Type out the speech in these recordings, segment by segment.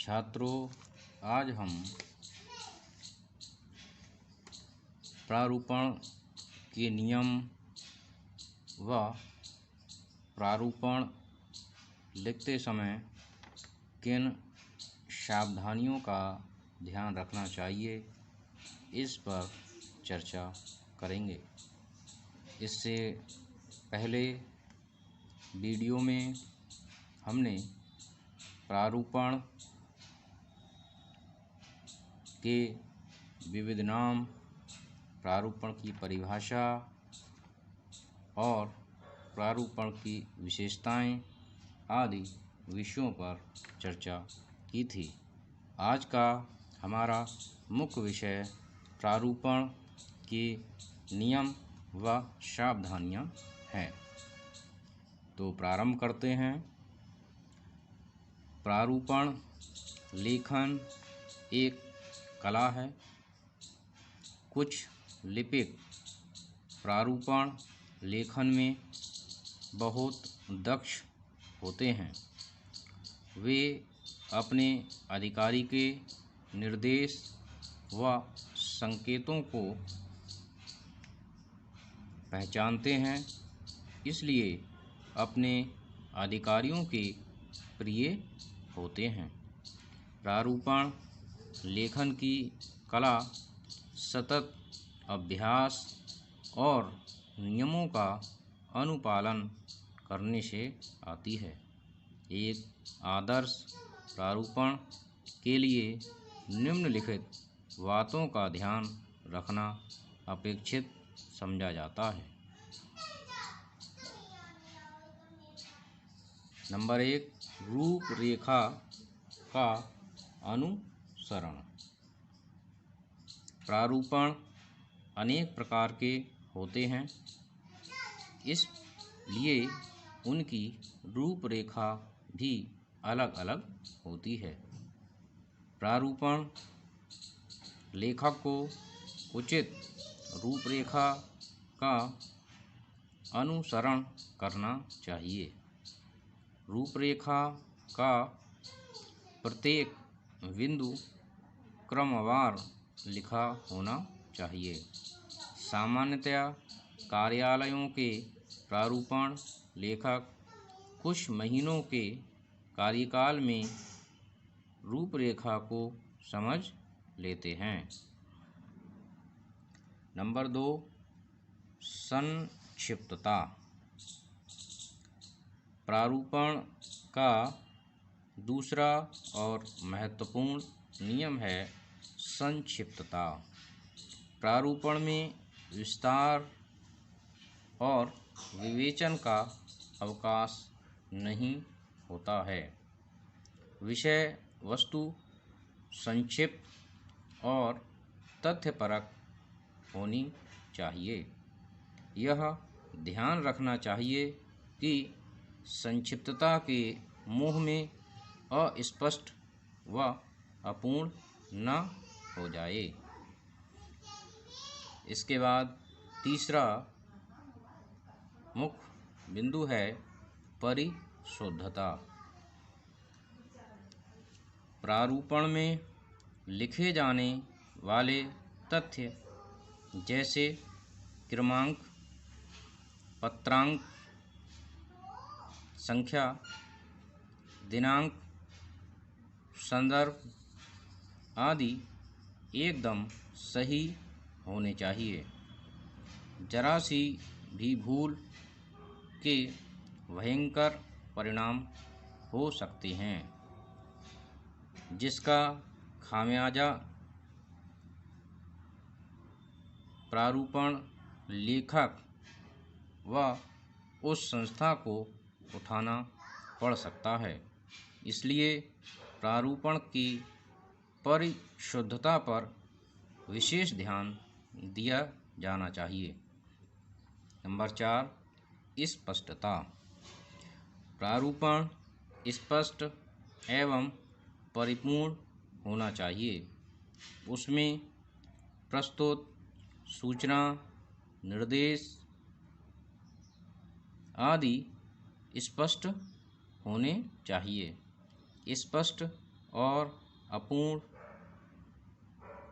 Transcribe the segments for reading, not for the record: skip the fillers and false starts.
छात्रों, आज हम प्रारूपण के नियम व प्रारूपण लिखते समय किन सावधानियों का ध्यान रखना चाहिए, इस पर चर्चा करेंगे। इससे पहले वीडियो में हमने प्रारूपण के विविध नाम, प्रारूपण की परिभाषा और प्रारूपण की विशेषताएं आदि विषयों पर चर्चा की थी। आज का हमारा मुख्य विषय प्रारूपण के नियम व सावधानियां हैं। तो प्रारंभ करते हैं। प्रारूपण लेखन एक कला है। कुछ लिपिक प्रारूपण लेखन में बहुत दक्ष होते हैं। वे अपने अधिकारी के निर्देश व संकेतों को पहचानते हैं, इसलिए अपने अधिकारियों के प्रिय होते हैं। प्रारूपण लेखन की कला सतत अभ्यास और नियमों का अनुपालन करने से आती है। एक आदर्श प्रारूपण के लिए निम्नलिखित बातों का ध्यान रखना अपेक्षित समझा जाता है। नंबर 1, रूपरेखा का अनुसरण। प्रारूपण अनेक प्रकार के होते हैं, इसलिए उनकी रूपरेखा भी अलग अलग होती है। प्रारूपण लेखक को उचित रूपरेखा का अनुसरण करना चाहिए। रूपरेखा का प्रत्येक बिंदु क्रमवार लिखा होना चाहिए। सामान्यतया कार्यालयों के प्रारूपण लेखक कुछ महीनों के कार्यकाल में रूपरेखा को समझ लेते हैं। नंबर 2, संक्षिप्तता। प्रारूपण का दूसरा और महत्वपूर्ण नियम है संक्षिप्तता। प्रारूपण में विस्तार और विवेचन का अवकाश नहीं होता है। विषय वस्तु संक्षिप्त और तथ्यपरक होनी चाहिए। यह ध्यान रखना चाहिए कि संक्षिप्तता के मोह में अस्पष्ट व अपूर्ण न हो जाए। इसके बाद तीसरा मुख्य बिंदु है परिशुद्धता। प्रारूपण में लिखे जाने वाले तथ्य जैसे क्रमांक, पत्रांक, संख्या, दिनांक, संदर्भ आदि एकदम सही होने चाहिए। जरा सी भी भूल के भयंकर परिणाम हो सकते हैं, जिसका खामियाजा प्रारूपण लेखक व उस संस्था को उठाना पड़ सकता है। इसलिए प्रारूपण की परिशुद्धता पर विशेष ध्यान दिया जाना चाहिए। नंबर 4, स्पष्टता। प्रारूपण स्पष्ट एवं परिपूर्ण होना चाहिए। उसमें प्रस्तुत सूचना, निर्देश आदि स्पष्ट होने चाहिए। स्पष्ट और अपूर्ण,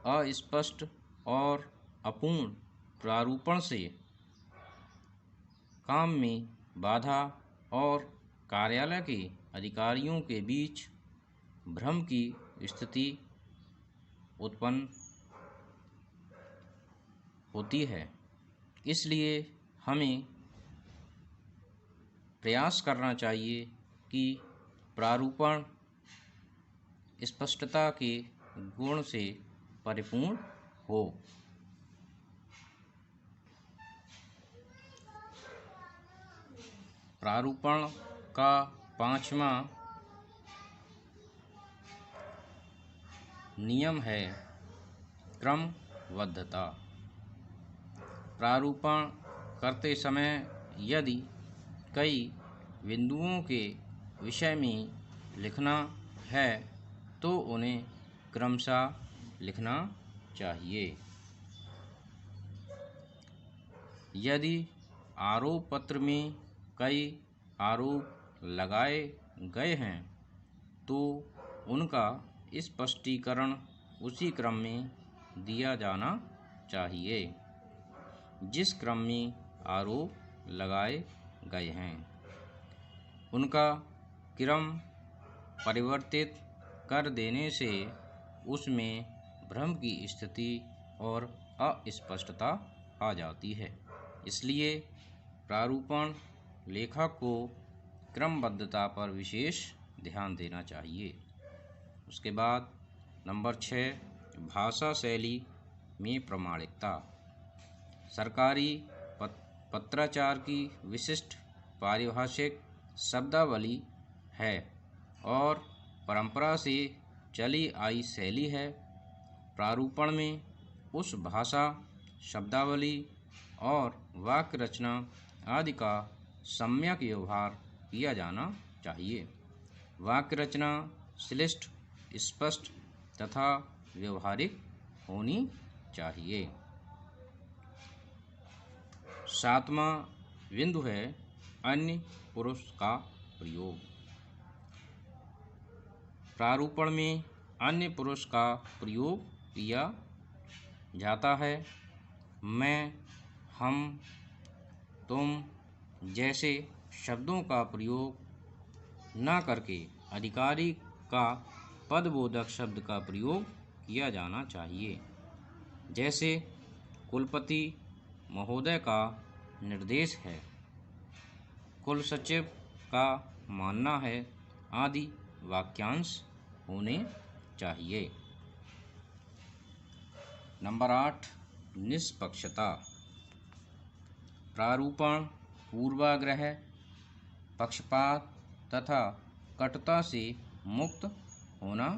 अस्पष्ट और अपूर्ण प्रारूपण से काम में बाधा और कार्यालय के अधिकारियों के बीच भ्रम की स्थिति उत्पन्न होती है। इसलिए हमें प्रयास करना चाहिए कि प्रारूपण स्पष्टता के गुण से परिपूर्ण हो। प्रारूपण का 5वां नियम है क्रमबद्धता। प्रारूपण करते समय यदि कई बिंदुओं के विषय में लिखना है तो उन्हें क्रमशः लिखना चाहिए। यदि आरोप पत्र में कई आरोप लगाए गए हैं तो उनका स्पष्टीकरण उसी क्रम में दिया जाना चाहिए जिस क्रम में आरोप लगाए गए हैं। उनका क्रम परिवर्तित कर देने से उसमें भ्रम की स्थिति और अस्पष्टता आ जाती है। इसलिए प्रारूपण लेखक को क्रमबद्धता पर विशेष ध्यान देना चाहिए। उसके बाद नंबर 6, भाषा शैली में प्रामाणिकता। सरकारी पत्राचार की विशिष्ट पारिभाषिक शब्दावली है और परंपरा से चली आई शैली है। प्रारूपण में उस भाषा, शब्दावली और वाक्य रचना आदि का सम्यक व्यवहार किया जाना चाहिए। वाक्य रचना श्लिष्ट, स्पष्ट तथा व्यवहारिक होनी चाहिए। 7वां बिंदु है अन्य पुरुष का प्रयोग। प्रारूपण में अन्य पुरुष का प्रयोग किया जाता है। मैं, हम, तुम जैसे शब्दों का प्रयोग न करके अधिकारी का पदबोधक शब्द का प्रयोग किया जाना चाहिए, जैसे कुलपति महोदय का निर्देश है, कुल सचिव का मानना है आदि वाक्यांश होने चाहिए। नंबर 8, निष्पक्षता। प्रारूपण पूर्वाग्रह, पक्षपात तथा कटुता से मुक्त होना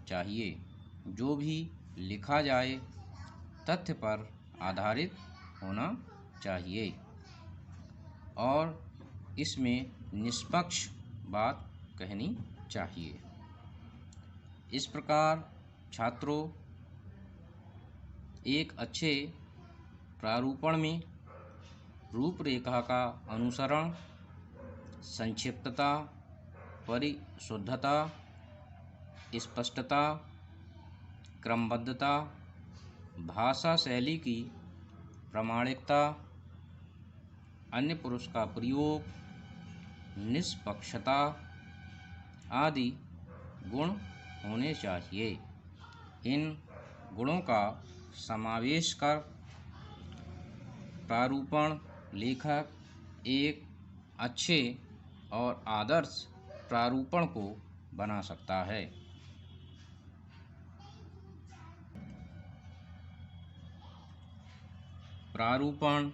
चाहिए। जो भी लिखा जाए तथ्य पर आधारित होना चाहिए और इसमें निष्पक्ष बात कहनी चाहिए। इस प्रकार छात्रों, एक अच्छे प्रारूपण में रूपरेखा का अनुसरण, संक्षिप्तता, परिशुद्धता, स्पष्टता, क्रमबद्धता, भाषा शैली की प्रामाणिकता, अन्य पुरुष का प्रयोग, निष्पक्षता आदि गुण होने चाहिए। इन गुणों का समावेश कर प्रारूपण लेखक एक अच्छे और आदर्श प्रारूपण को बना सकता है। प्रारूपण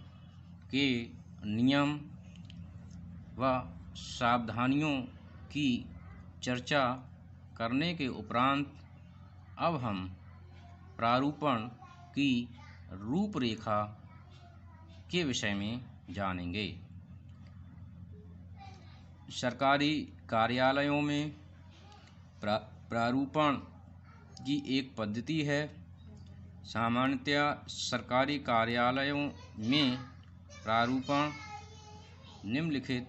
के नियम व सावधानियों की चर्चा करने के उपरांत अब हम प्रारूपण की रूपरेखा के विषय में जानेंगे। सरकारी कार्यालयों में प्रारूपण की एक पद्धति है। सामान्यतया सरकारी कार्यालयों में प्रारूपण निम्नलिखित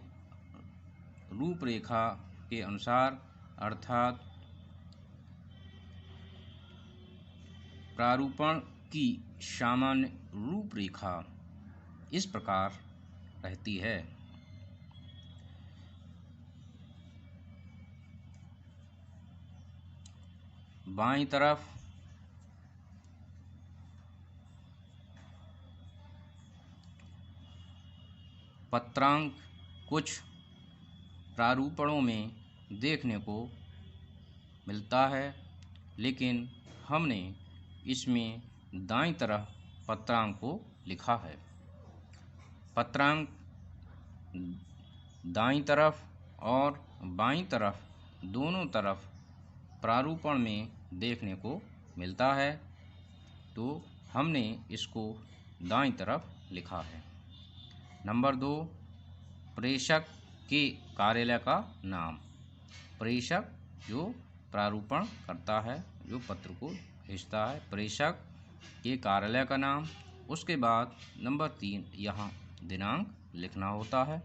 रूपरेखा के अनुसार अर्थात प्रारूपण की सामान्य रूपरेखा इस प्रकार रहती है। बाईं तरफ पत्रांक कुछ प्रारूपणों में देखने को मिलता है, लेकिन हमने इसमें दाईं तरफ पत्रांक को लिखा है। पत्रांक दाईं तरफ और बाईं तरफ दोनों तरफ प्रारूपण में देखने को मिलता है, तो हमने इसको दाईं तरफ लिखा है। नंबर 2, प्रेषक के कार्यालय का नाम। प्रेषक जो प्रारूपण करता है, जो पत्र को भेजता है, प्रेषक के कार्यालय का नाम। उसके बाद नंबर 3, यहाँ दिनांक लिखना होता है।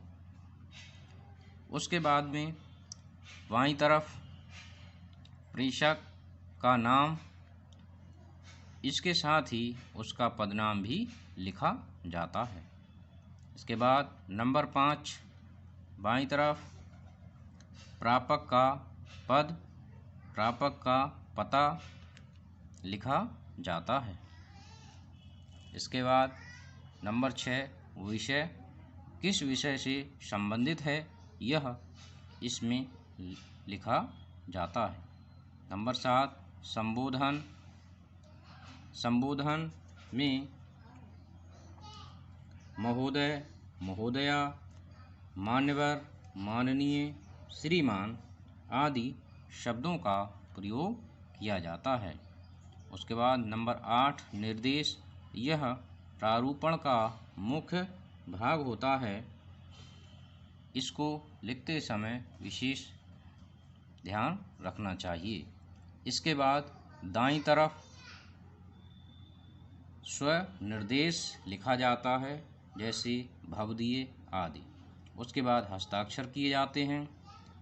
उसके बाद में बाईं तरफ प्रेषक का नाम, इसके साथ ही उसका पदनाम भी लिखा जाता है। इसके बाद नंबर 5, बाईं तरफ प्रापक का पद, प्रापक का पता लिखा जाता है। इसके बाद नंबर 6, विषय, किस विषय से संबंधित है यह इसमें लिखा जाता है। नंबर 7, संबोधन। संबोधन में महोदय, महोदया, मान्यवर, माननीय, श्रीमान आदि शब्दों का प्रयोग किया जाता है। उसके बाद नंबर 8, निर्देश। यह प्रारूपण का मुख्य भाग होता है। इसको लिखते समय विशेष ध्यान रखना चाहिए। इसके बाद दाईं तरफ स्व निर्देश लिखा जाता है, जैसे भवदीय आदि। उसके बाद हस्ताक्षर किए जाते हैं।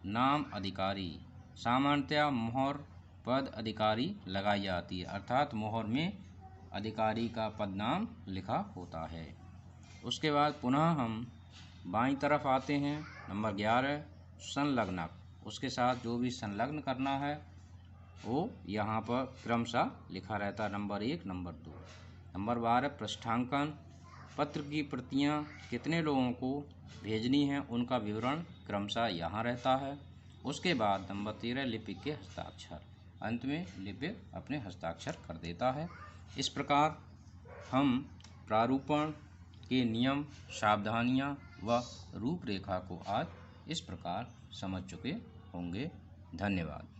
नाम अधिकारी, सामान्यतया मोहर पद अधिकारी लगाई जाती है, अर्थात मोहर में अधिकारी का पद नाम लिखा होता है। उसके बाद पुनः हम बाईं तरफ आते हैं। नंबर 11, संलग्नक। उसके साथ जो भी संलग्न करना है वो यहाँ पर क्रमशः लिखा रहता है, नंबर 1, नंबर 2। नंबर 12, पृष्ठांकन। पत्र की प्रतियाँ कितने लोगों को भेजनी है उनका विवरण क्रमशः यहाँ रहता है। उसके बाद नंबर 13, लिपिक के हस्ताक्षर। अंत में लिपिक अपने हस्ताक्षर कर देता है। इस प्रकार हम प्रारूपण के नियम, सावधानियाँ व रूपरेखा को आज इस प्रकार समझ चुके होंगे। धन्यवाद।